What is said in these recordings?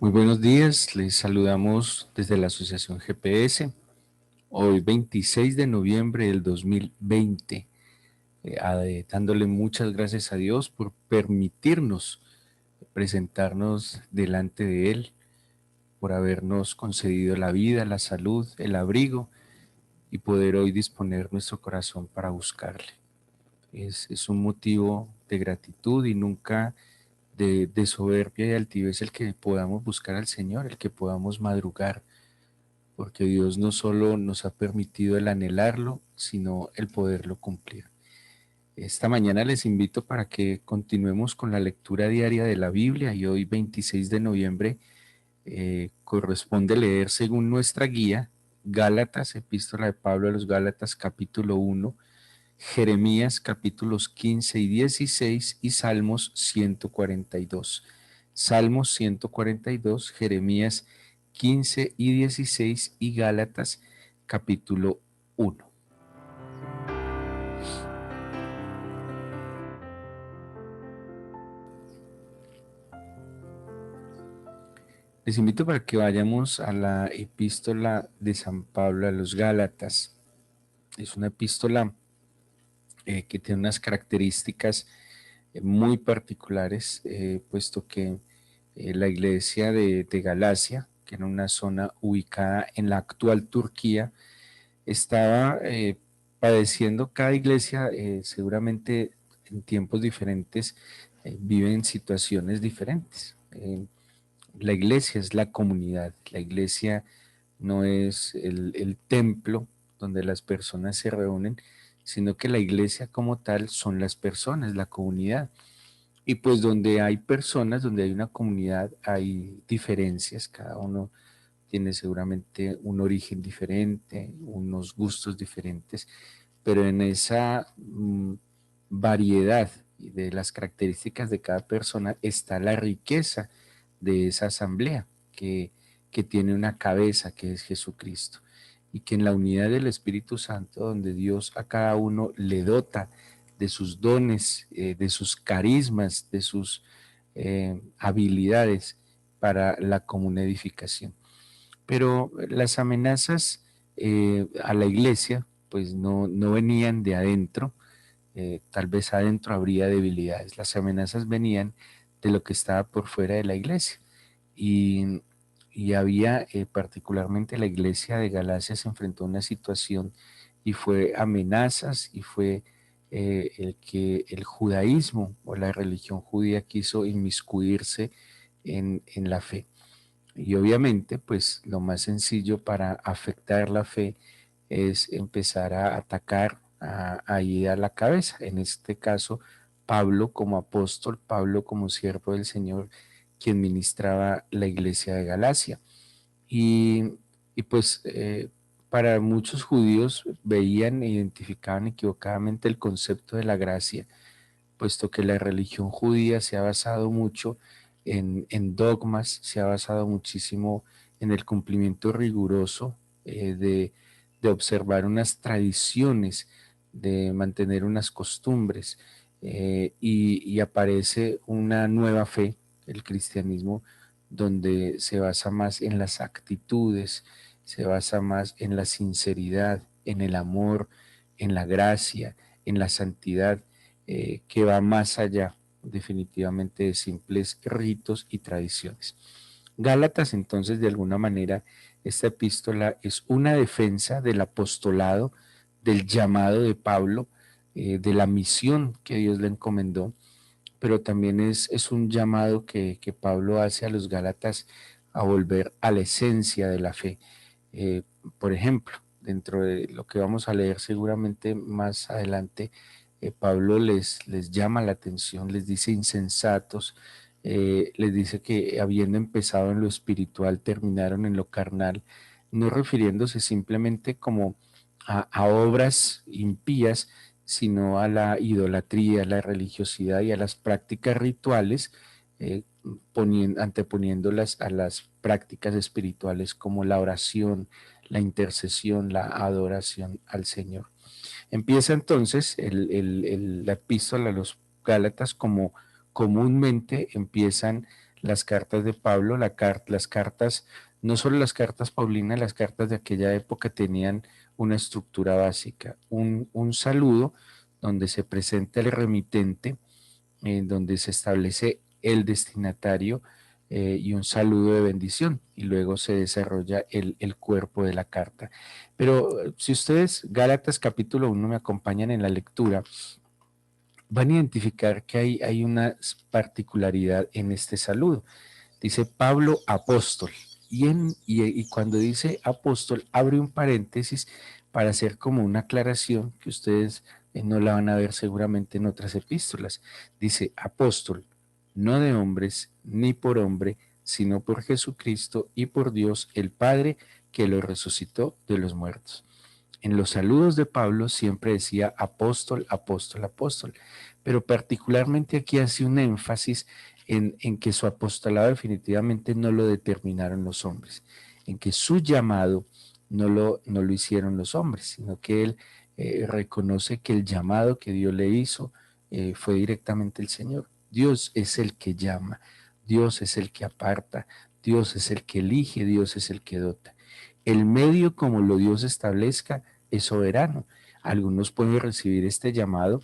Muy buenos días, les saludamos desde la Asociación GPS, hoy 26 de noviembre del 2020, dándole muchas gracias a Dios por permitirnos presentarnos delante de Él, por habernos concedido la vida, la salud, el abrigo y poder hoy disponer nuestro corazón para buscarle. Es un motivo de gratitud y nunca de soberbia y altivez el que podamos buscar al Señor, el que podamos madrugar, porque Dios no solo nos ha permitido el anhelarlo, sino el poderlo cumplir. Esta mañana les invito para que continuemos con la lectura diaria de la Biblia y hoy 26 de noviembre corresponde leer según nuestra guía Gálatas, epístola de Pablo a los Gálatas capítulo 1, Jeremías capítulos 15 y 16 y Salmos 142. Salmos 142, Jeremías 15 y 16 y Gálatas capítulo 1. Les invito para que vayamos a la epístola de San Pablo a los Gálatas. Es una epístola que tiene unas características muy particulares, puesto que la iglesia de Galacia, que era una zona ubicada en la actual Turquía, estaba padeciendo cada iglesia, seguramente en tiempos diferentes, viven situaciones diferentes. La iglesia es la comunidad, la iglesia no es el templo donde las personas se reúnen, sino que la iglesia como tal son las personas, la comunidad. Y pues donde hay personas, donde hay una comunidad, hay diferencias, cada uno tiene seguramente un origen diferente, unos gustos diferentes, pero en esa variedad de las características de cada persona está la riqueza de esa asamblea que tiene una cabeza que es Jesucristo y que en la unidad del Espíritu Santo, donde Dios a cada uno le dota de sus dones, de sus carismas, de sus habilidades para la común edificación. Pero las amenazas a la iglesia pues no venían de adentro, tal vez adentro habría debilidades, las amenazas venían de lo que estaba por fuera de la iglesia y, y había particularmente la iglesia de Galacia se enfrentó a una situación y fue amenazas y fue el que el judaísmo o la religión judía quiso inmiscuirse en la fe. Y obviamente, pues lo más sencillo para afectar la fe es empezar a atacar ahí a la cabeza. En este caso, Pablo como apóstol, Pablo como siervo del Señor, quien ministraba la iglesia de Galacia. Y, y pues para muchos judíos veían e identificaban equivocadamente el concepto de la gracia, puesto que la religión judía se ha basado mucho en dogmas, se ha basado muchísimo en el cumplimiento riguroso de observar unas tradiciones, de mantener unas costumbres, y aparece una nueva fe, el cristianismo, donde se basa más en las actitudes, se basa más en la sinceridad, en el amor, en la gracia, en la santidad, que va más allá definitivamente de simples ritos y tradiciones. Gálatas, entonces, de alguna manera, esta epístola es una defensa del apostolado, del llamado de Pablo, de la misión que Dios le encomendó, pero también es un llamado que Pablo hace a los Gálatas a volver a la esencia de la fe. Eh, por ejemplo, dentro de lo que vamos a leer seguramente más adelante, Pablo les llama la atención, les dice insensatos, les dice que habiendo empezado en lo espiritual terminaron en lo carnal, no refiriéndose simplemente como a obras impías, sino a la idolatría, a la religiosidad y a las prácticas rituales, eh, anteponiéndolas a las prácticas espirituales como la oración, la intercesión, la adoración al Señor. Empieza entonces la epístola a los Gálatas como comúnmente empiezan las cartas de Pablo, las cartas, no solo las cartas paulinas, las cartas de aquella época tenían una estructura básica, un saludo donde se presenta el remitente, en donde se establece el destinatario y un saludo de bendición, y luego se desarrolla el cuerpo de la carta. Pero si ustedes, Gálatas capítulo 1, me acompañan en la lectura, van a identificar que hay una particularidad en este saludo. Dice Pablo apóstol, y cuando dice apóstol abre un paréntesis para hacer como una aclaración que ustedes no la van a ver seguramente en otras epístolas. Dice apóstol, no de hombres ni por hombre, sino por Jesucristo y por Dios el Padre que lo resucitó de los muertos. En los saludos de Pablo siempre decía apóstol, apóstol, apóstol, pero particularmente aquí hace un énfasis en que su apostolado definitivamente no lo determinaron los hombres, en que su llamado no lo hicieron los hombres, sino que él reconoce que el llamado que Dios le hizo fue directamente el Señor. Dios es el que llama, Dios es el que aparta, Dios es el que elige, Dios es el que dota. El medio como lo Dios establezca es soberano. Algunos pueden recibir este llamado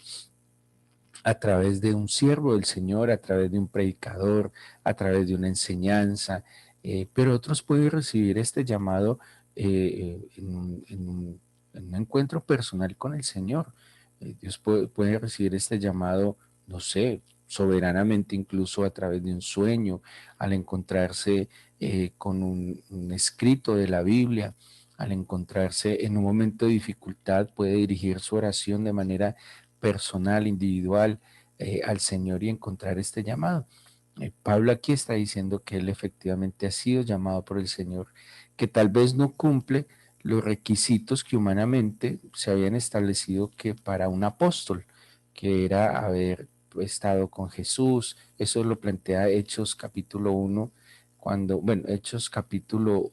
a través de un siervo del Señor, a través de un predicador, a través de una enseñanza, pero otros pueden recibir este llamado en un encuentro personal con el Señor. Dios puede recibir este llamado, no sé, soberanamente, incluso a través de un sueño, al encontrarse con un escrito de la Biblia, al encontrarse en un momento de dificultad, puede dirigir su oración de manera personal, individual, al Señor y encontrar este llamado. Pablo aquí está diciendo que él efectivamente ha sido llamado por el Señor, que tal vez no cumple los requisitos que humanamente se habían establecido que para un apóstol, que era haber estado con Jesús. Eso lo plantea Hechos capítulo 1, cuando, bueno, Hechos capítulo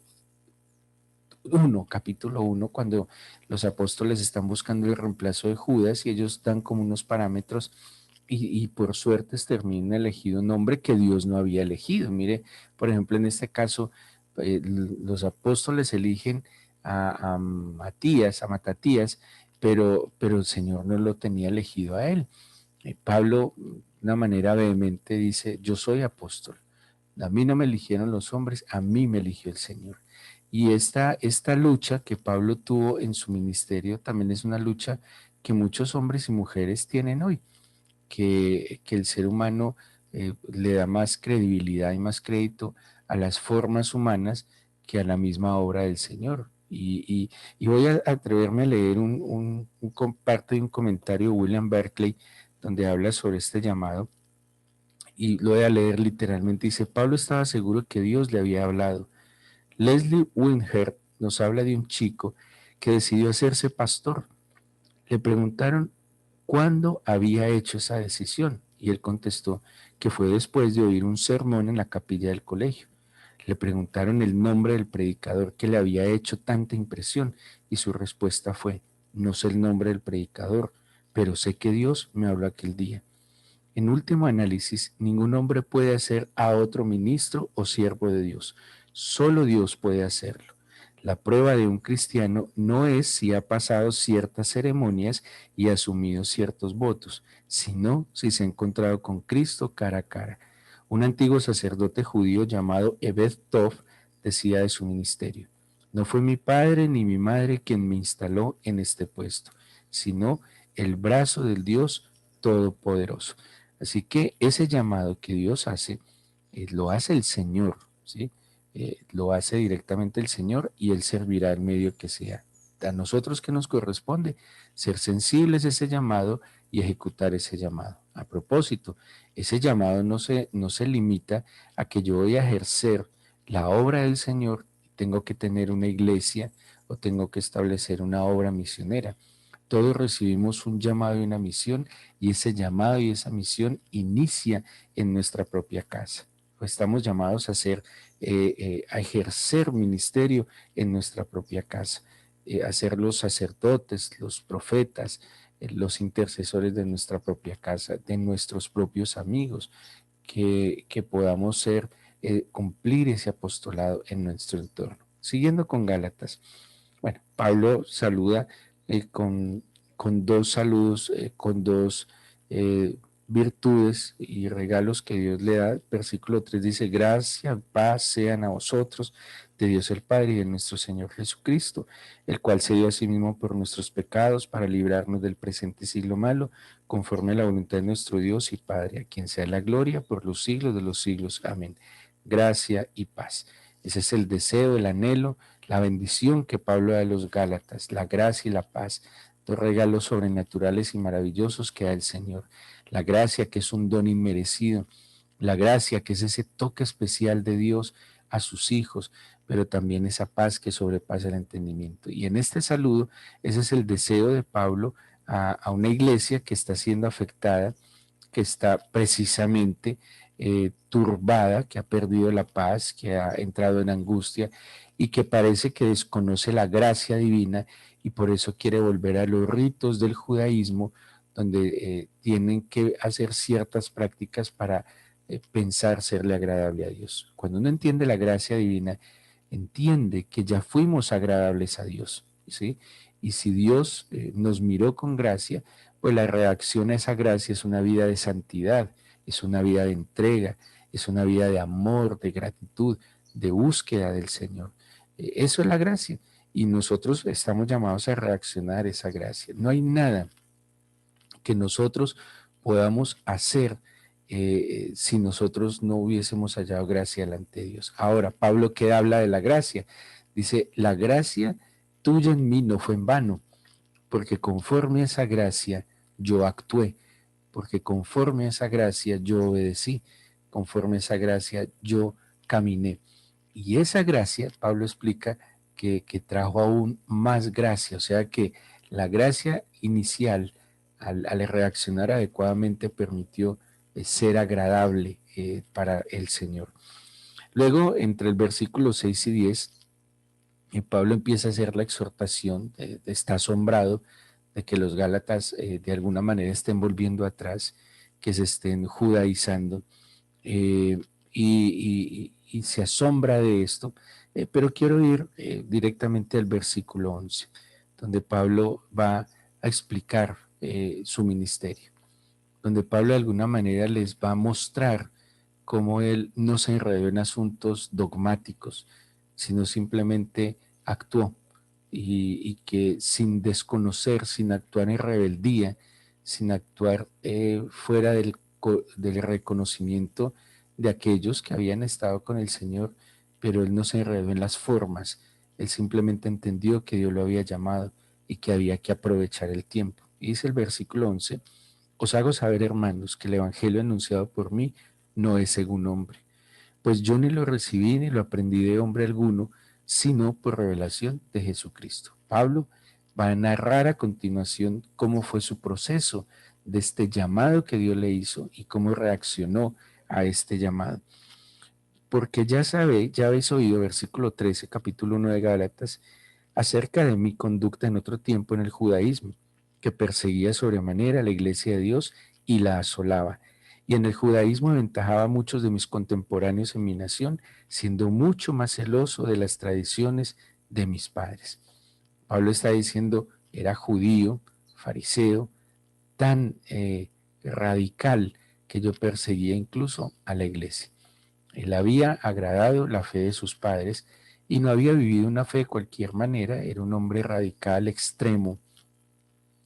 1, cuando los apóstoles están buscando el reemplazo de Judas y ellos dan como unos parámetros y por suerte termina elegido un hombre que Dios no había elegido. Mire, por ejemplo, en este caso, los apóstoles eligen a Matías, a Matatías, pero el Señor no lo tenía elegido a él. Pablo, de una manera vehemente, dice, yo soy apóstol. A mí no me eligieron los hombres, a mí me eligió el Señor. Y esta lucha que Pablo tuvo en su ministerio también es una lucha que muchos hombres y mujeres tienen hoy, que el ser humano le da más credibilidad y más crédito a las formas humanas que a la misma obra del Señor. Y voy a atreverme a leer parte de un comentario de William Berkeley donde habla sobre este llamado, y lo voy a leer literalmente. Dice, Pablo estaba seguro que Dios le había hablado. Leslie Winher nos habla de un chico que decidió hacerse pastor. Le preguntaron cuándo había hecho esa decisión y él contestó que fue después de oír un sermón en la capilla del colegio. Le preguntaron el nombre del predicador que le había hecho tanta impresión y su respuesta fue, no sé el nombre del predicador, pero sé que Dios me habló aquel día. En último análisis, ningún hombre puede hacer a otro ministro o siervo de Dios. Solo Dios puede hacerlo. La prueba de un cristiano no es si ha pasado ciertas ceremonias y asumido ciertos votos, sino si se ha encontrado con Cristo cara a cara. Un antiguo sacerdote judío llamado Ebed Tov decía de su ministerio, no fue mi padre ni mi madre quien me instaló en este puesto, sino el brazo del Dios Todopoderoso. Así que ese llamado que Dios hace, lo hace el Señor, ¿sí? Lo hace directamente el Señor y Él servirá el medio que sea. A nosotros que nos corresponde ser sensibles a ese llamado y ejecutar ese llamado. A propósito, ese llamado no se limita a que yo voy a ejercer la obra del Señor, tengo que tener una iglesia o tengo que establecer una obra misionera. Todos recibimos un llamado y una misión, y ese llamado y esa misión inicia en nuestra propia casa. Estamos llamados a ejercer ministerio en nuestra propia casa, a ser los sacerdotes, los profetas, los intercesores de nuestra propia casa, de nuestros propios amigos. que podamos cumplir ese apostolado en nuestro entorno. Siguiendo con Gálatas. Bueno, Pablo saluda con dos saludos, con dos eh, virtudes y regalos que Dios le da. Versículo 3 dice: gracia, paz sean a vosotros, de Dios el Padre y de nuestro Señor Jesucristo, el cual se dio a sí mismo por nuestros pecados para librarnos del presente siglo malo, conforme a la voluntad de nuestro Dios y Padre, a quien sea la gloria por los siglos de los siglos. Amén. Gracia y paz. Ese es el deseo, el anhelo, la bendición que Pablo da a los Gálatas, la gracia y la paz, dos regalos sobrenaturales y maravillosos que da el Señor. La gracia, que es un don inmerecido, la gracia, que es ese toque especial de Dios a sus hijos, pero también esa paz que sobrepasa el entendimiento. Y en este saludo, ese es el deseo de Pablo a una iglesia que está siendo afectada, que está precisamente turbada, que ha perdido la paz, que ha entrado en angustia y que parece que desconoce la gracia divina y por eso quiere volver a los ritos del judaísmo, donde tienen que hacer ciertas prácticas para pensar serle agradable a Dios. Cuando uno entiende la gracia divina, entiende que ya fuimos agradables a Dios, ¿sí? Y si Dios nos miró con gracia, pues la reacción a esa gracia es una vida de santidad, es una vida de entrega, es una vida de amor, de gratitud, de búsqueda del Señor. Eso es la gracia y nosotros estamos llamados a reaccionar a esa gracia. No hay nada que nosotros podamos hacer si nosotros no hubiésemos hallado gracia delante de Dios. Ahora, Pablo que habla de la gracia, dice: la gracia tuya en mí no fue en vano, porque conforme a esa gracia yo actué, porque conforme a esa gracia yo obedecí, conforme a esa gracia yo caminé. Y esa gracia, Pablo explica que trajo aún más gracia, o sea que la gracia inicial, al reaccionar adecuadamente, permitió ser agradable para el Señor. Luego, entre el versículo 6 y 10, Pablo empieza a hacer la exhortación, está asombrado de que los Gálatas de alguna manera estén volviendo atrás, que se estén judaizando, eh, y se asombra de esto, pero quiero ir directamente al versículo 11, donde Pablo va a explicar su ministerio, donde Pablo de alguna manera les va a mostrar cómo él no se enredó en asuntos dogmáticos, sino simplemente actuó y que sin desconocer, sin actuar en rebeldía, sin actuar fuera del reconocimiento de aquellos que habían estado con el Señor, pero él no se enredó en las formas, él simplemente entendió que Dios lo había llamado y que había que aprovechar el tiempo. Y dice el versículo 11: os hago saber, hermanos, que el evangelio anunciado por mí no es según hombre, pues yo ni lo recibí ni lo aprendí de hombre alguno, sino por revelación de Jesucristo. Pablo va a narrar a continuación cómo fue su proceso de este llamado que Dios le hizo y cómo reaccionó a este llamado. Porque ya habéis oído, versículo 13, capítulo 1 de Gálatas, acerca de mi conducta en otro tiempo en el judaísmo, que perseguía sobremanera a la iglesia de Dios y la asolaba. Y en el judaísmo aventajaba a muchos de mis contemporáneos en mi nación, siendo mucho más celoso de las tradiciones de mis padres. Pablo está diciendo: era judío, fariseo, tan radical que yo perseguía incluso a la iglesia. Él había agradado la fe de sus padres y no había vivido una fe de cualquier manera. Era un hombre radical, extremo,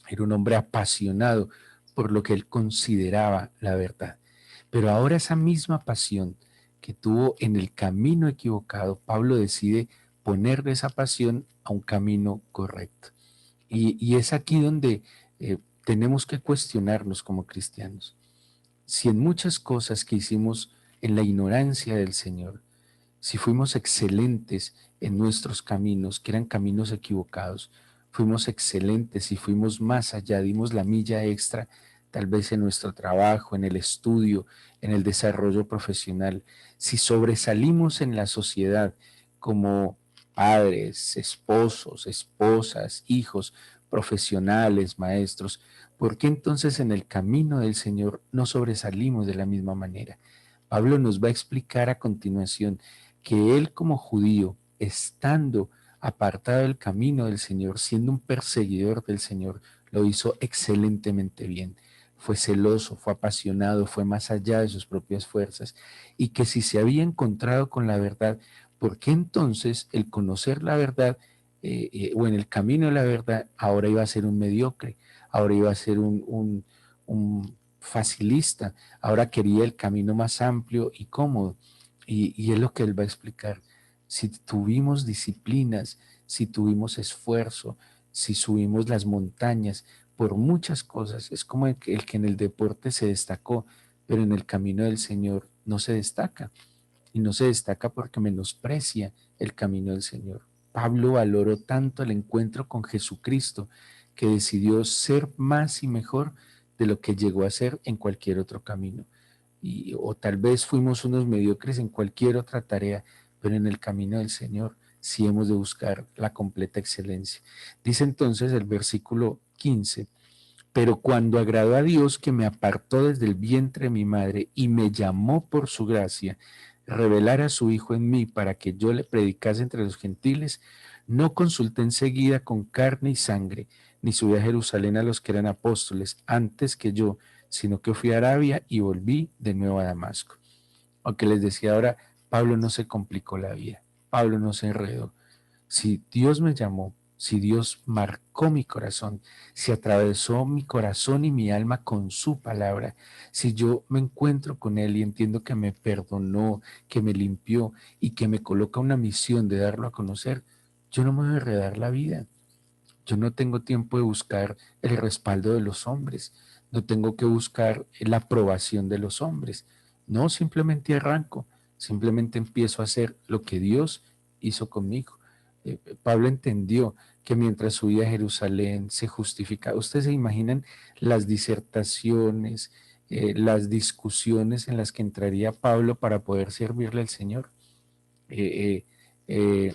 era un hombre apasionado por lo que él consideraba la verdad. Pero ahora esa misma pasión que tuvo en el camino equivocado, Pablo decide ponerle esa pasión a un camino correcto. Y es aquí donde tenemos que cuestionarnos como cristianos. Si en muchas cosas que hicimos en la ignorancia del Señor, si fuimos excelentes en nuestros caminos, que eran caminos equivocados, fuimos excelentes y fuimos más allá, dimos la milla extra, tal vez en nuestro trabajo, en el estudio, en el desarrollo profesional, si sobresalimos en la sociedad como padres, esposos, esposas, hijos, profesionales, maestros, ¿por qué entonces en el camino del Señor no sobresalimos de la misma manera? Pablo nos va a explicar a continuación que él como judío, estando apartado del camino del Señor, siendo un perseguidor del Señor, lo hizo excelentemente bien. Fue celoso, fue apasionado, fue más allá de sus propias fuerzas, y que si se había encontrado con la verdad, ¿por qué entonces el conocer la verdad o en el camino de la verdad ahora iba a ser un mediocre, ahora iba a ser un facilista, ahora quería el camino más amplio y cómodo? Y es lo que él va a explicar. Si tuvimos disciplinas, si tuvimos esfuerzo, si subimos las montañas, por muchas cosas, es como el que en el deporte se destacó, pero en el camino del Señor no se destaca. Y no se destaca porque menosprecia el camino del Señor. Pablo valoró tanto el encuentro con Jesucristo que decidió ser más y mejor de lo que llegó a ser en cualquier otro camino. O tal vez fuimos unos mediocres en cualquier otra tarea, pero en el camino del Señor sí hemos de buscar la completa excelencia. Dice entonces el versículo 15: pero cuando agradó a Dios, que me apartó desde el vientre de mi madre y me llamó por su gracia, revelar a su Hijo en mí para que yo le predicase entre los gentiles, no consulté enseguida con carne y sangre, ni subí a Jerusalén a los que eran apóstoles antes que yo, sino que fui a Arabia y volví de nuevo a Damasco. Aunque les decía ahora, Pablo no se complicó la vida, Pablo no se enredó. Si Dios me llamó, si Dios marcó mi corazón, si atravesó mi corazón y mi alma con su palabra, si yo me encuentro con Él y entiendo que me perdonó, que me limpió y que me coloca una misión de darlo a conocer, yo no me voy a enredar la vida. Yo no tengo tiempo de buscar el respaldo de los hombres, no tengo que buscar la aprobación de los hombres. No, simplemente arranco, simplemente empiezo a hacer lo que Dios hizo conmigo. Pablo entendió que mientras subía a Jerusalén se justificaba. Ustedes se imaginan las disertaciones, las discusiones en las que entraría Pablo para poder servirle al Señor. Eh, eh,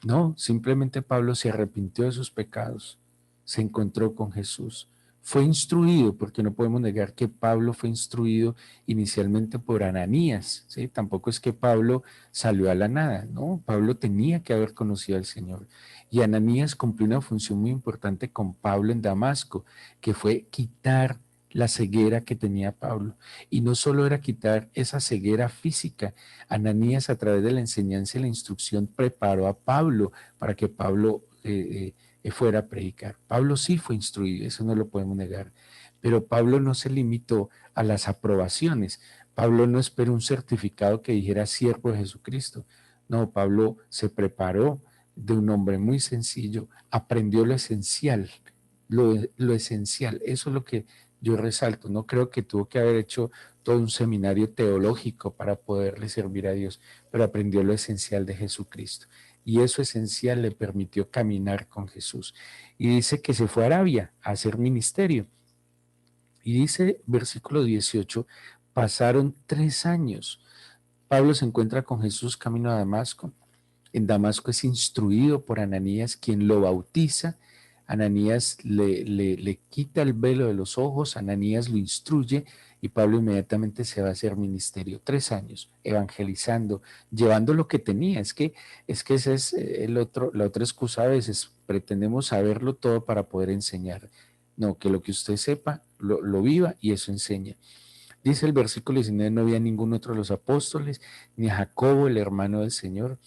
no, simplemente Pablo se arrepintió de sus pecados, se encontró con Jesús, fue instruido, porque no podemos negar que Pablo fue instruido inicialmente por Ananías, ¿sí? Tampoco es que Pablo salió a la nada, ¿no? Pablo tenía que haber conocido al Señor. Y Ananías cumplió una función muy importante con Pablo en Damasco, que fue quitar la ceguera que tenía Pablo. Y no solo era quitar esa ceguera física, Ananías, a través de la enseñanza y la instrucción, preparó a Pablo para que Pablo fuera a predicar. Pablo sí fue instruido, eso no lo podemos negar, pero Pablo no se limitó a las aprobaciones. Pablo no esperó un certificado que dijera siervo de Jesucristo. No, Pablo se preparó de un hombre muy sencillo, aprendió lo esencial, lo esencial. Eso es lo que yo resalto. No creo que tuvo que haber hecho todo un seminario teológico para poderle servir a Dios, pero aprendió lo esencial de Jesucristo. Y eso esencial le permitió caminar con Jesús. Y dice que se fue a Arabia a hacer ministerio. Y dice, versículo 18, pasaron 3 años. Pablo se encuentra con Jesús camino a Damasco. En Damasco es instruido por Ananías, quien lo bautiza. Ananías le quita el velo de los ojos, Ananías lo instruye y Pablo inmediatamente se va a hacer ministerio. 3 años evangelizando, llevando lo que tenía. Es que esa es la otra excusa a veces. Pretendemos saberlo todo para poder enseñar. No, que lo que usted sepa, lo viva y eso enseña. Dice el versículo 19, no había ningún otro de los apóstoles, ni a Jacobo, el hermano del Señor,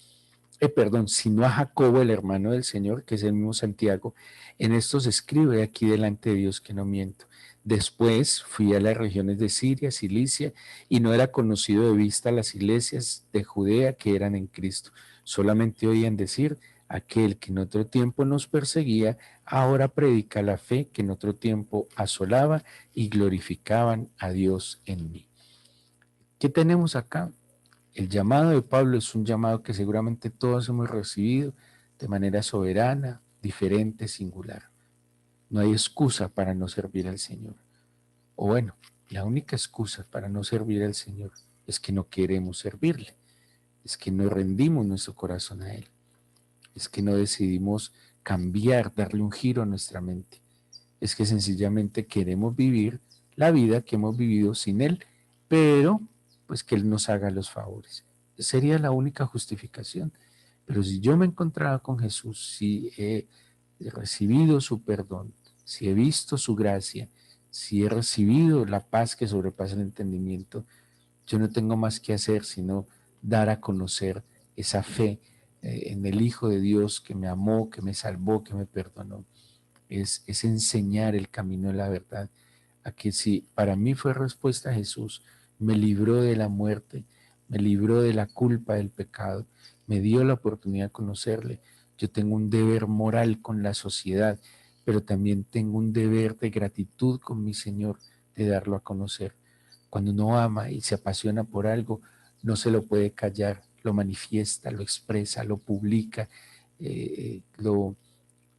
perdón, sino a Jacobo, el hermano del Señor, que es el mismo Santiago. En esto se escribe aquí delante de Dios que no miento. Después fui a las regiones de Siria, Cilicia, y no era conocido de vista las iglesias de Judea que eran en Cristo. Solamente oían decir, aquel que en otro tiempo nos perseguía, ahora predica la fe que en otro tiempo asolaba y glorificaban a Dios en mí. ¿Qué tenemos acá? El llamado de Pablo es un llamado que seguramente todos hemos recibido de manera soberana, diferente, singular. No hay excusa para no servir al Señor. O bueno, la única excusa para no servir al Señor es que no queremos servirle, es que no rendimos nuestro corazón a Él, es que no decidimos cambiar, darle un giro a nuestra mente, es que sencillamente queremos vivir la vida que hemos vivido sin Él, pero pues que Él nos haga los favores. Sería la única justificación. Pero si yo me he encontrado con Jesús, si he recibido su perdón, si he visto su gracia, si he recibido la paz que sobrepasa el entendimiento, yo no tengo más que hacer sino dar a conocer esa fe en el Hijo de Dios que me amó, que me salvó, que me perdonó. Es enseñar el camino de la verdad. A que si para mí fue respuesta a Jesús, me libró de la muerte, me libró de la culpa del pecado, me dio la oportunidad de conocerle. Yo tengo un deber moral con la sociedad, pero también tengo un deber de gratitud con mi Señor de darlo a conocer. Cuando uno ama y se apasiona por algo, no se lo puede callar, lo manifiesta, lo expresa, lo publica, lo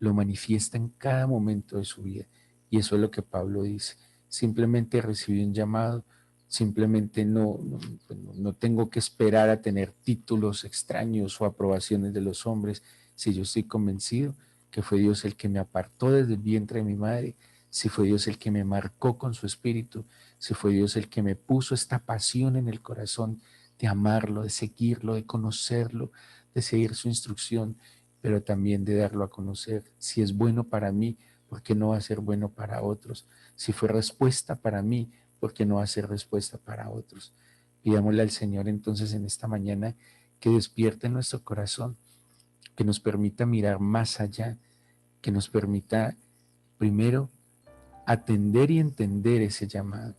manifiesta en cada momento de su vida. Y eso es lo que Pablo dice. Simplemente recibí un llamado, simplemente no tengo que esperar a tener títulos extraños o aprobaciones de los hombres. Si yo estoy convencido que fue Dios el que me apartó desde el vientre de mi madre, si fue Dios el que me marcó con su espíritu, si fue Dios el que me puso esta pasión en el corazón de amarlo, de seguirlo, de conocerlo, de seguir su instrucción, pero también de darlo a conocer. Si es bueno para mí, ¿por qué no va a ser bueno para otros? Si fue respuesta para mí, ¿por qué no va a ser respuesta para otros? Pidámosle al Señor entonces en esta mañana que despierte nuestro corazón, que nos permita mirar más allá, que nos permita primero atender y entender ese llamado,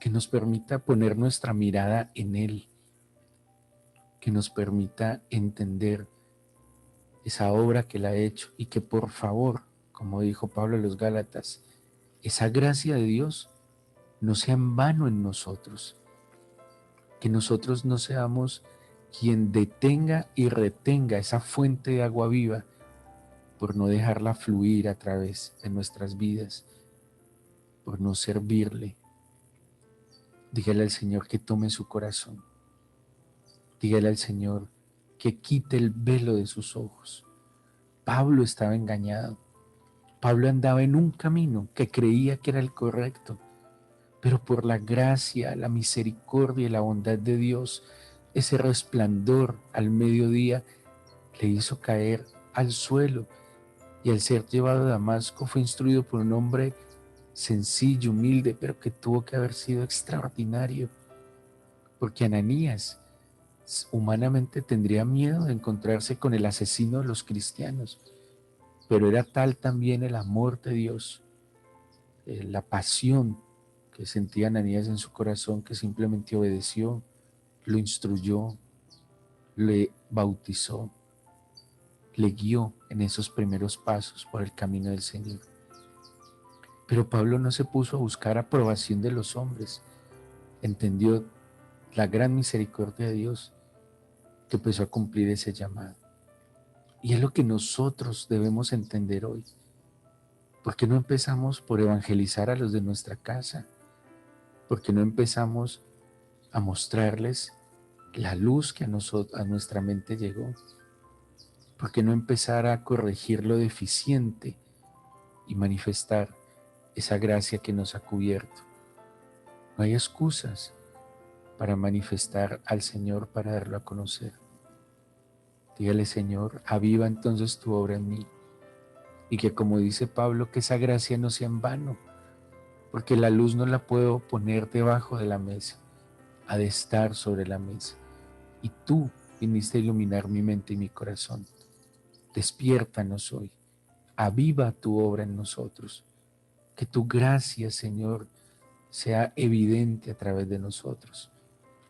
que nos permita poner nuestra mirada en Él, que nos permita entender esa obra que Él ha hecho y que por favor, como dijo Pablo a los Gálatas, esa gracia de Dios no sea en vano en nosotros, que nosotros no seamos quien detenga y retenga esa fuente de agua viva por no dejarla fluir a través de nuestras vidas, por no servirle. Dígale al Señor que tome su corazón, dígale al Señor que quite el velo de sus ojos. Pablo estaba engañado. Pablo andaba en un camino que creía que era el correcto, pero por la gracia, la misericordia y la bondad de Dios, ese resplandor al mediodía le hizo caer al suelo, y al ser llevado a Damasco fue instruido por un hombre sencillo, humilde, pero que tuvo que haber sido extraordinario, porque Ananías humanamente tendría miedo de encontrarse con el asesino de los cristianos, pero era tal también el amor de Dios, la pasión que sentía Ananías en su corazón, que simplemente obedeció, lo instruyó, le bautizó, le guió en esos primeros pasos por el camino del Señor. Pero Pablo no se puso a buscar aprobación de los hombres, entendió la gran misericordia de Dios, que empezó a cumplir ese llamado. Y es lo que nosotros debemos entender hoy. ¿Por qué no empezamos por evangelizar a los de nuestra casa? ¿Por qué no empezamos a mostrarles la luz que a nuestra mente llegó? ¿Por qué no empezar a corregir lo deficiente y manifestar esa gracia que nos ha cubierto? No hay excusas para manifestar al Señor, para darlo a conocer. Dígale, Señor, aviva entonces tu obra en mí, y que, como dice Pablo, que esa gracia no sea en vano, porque la luz no la puedo poner debajo de la mesa, ha de estar sobre la mesa. Y tú viniste a iluminar mi mente y mi corazón. Despiértanos hoy, aviva tu obra en nosotros, que tu gracia, Señor, sea evidente a través de nosotros.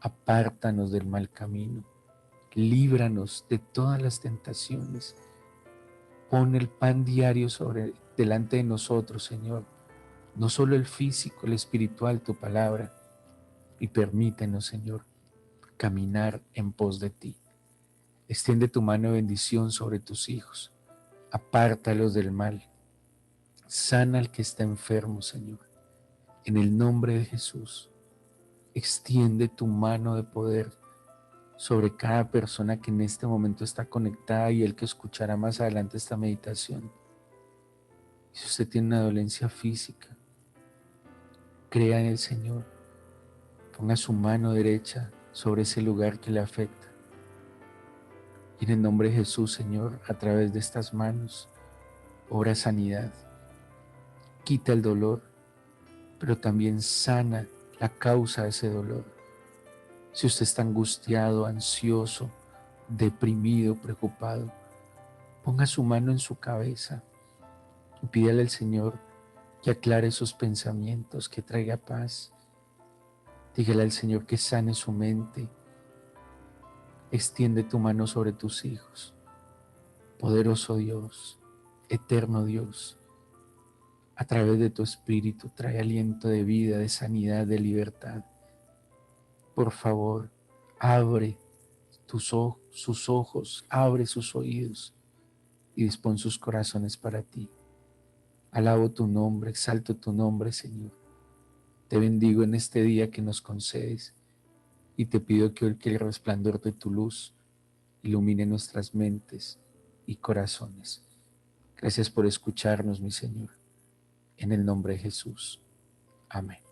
Apártanos del mal camino, líbranos de todas las tentaciones. Pon el pan diario delante de nosotros, Señor, no solo el físico, el espiritual, tu palabra, y permítenos, Señor, caminar en pos de ti. Extiende tu mano de bendición sobre tus hijos, apártalos del mal, sana al que está enfermo, Señor, en el nombre de Jesús. Extiende tu mano de poder sobre cada persona que en este momento está conectada y el que escuchará más adelante esta meditación. Si usted tiene una dolencia física, crea en el Señor, Ponga su mano derecha sobre ese lugar que le afecta. Y en el nombre de Jesús, Señor, a través de estas manos, obra sanidad. Quita el dolor, pero también sana la causa de ese dolor. Si usted está angustiado, ansioso, deprimido, preocupado, ponga su mano en su cabeza y pídale al Señor que aclare sus pensamientos, que traiga paz. Dígale al Señor que sane su mente. Extiende tu mano sobre tus hijos. Poderoso Dios, eterno Dios, a través de tu Espíritu trae aliento de vida, de sanidad, de libertad. Por favor, abre sus ojos, abre sus oídos y dispón sus corazones para ti. Alabo tu nombre, exalto tu nombre, Señor. Te bendigo en este día que nos concedes y te pido que hoy que el resplandor de tu luz ilumine nuestras mentes y corazones. Gracias por escucharnos, mi Señor. En el nombre de Jesús. Amén.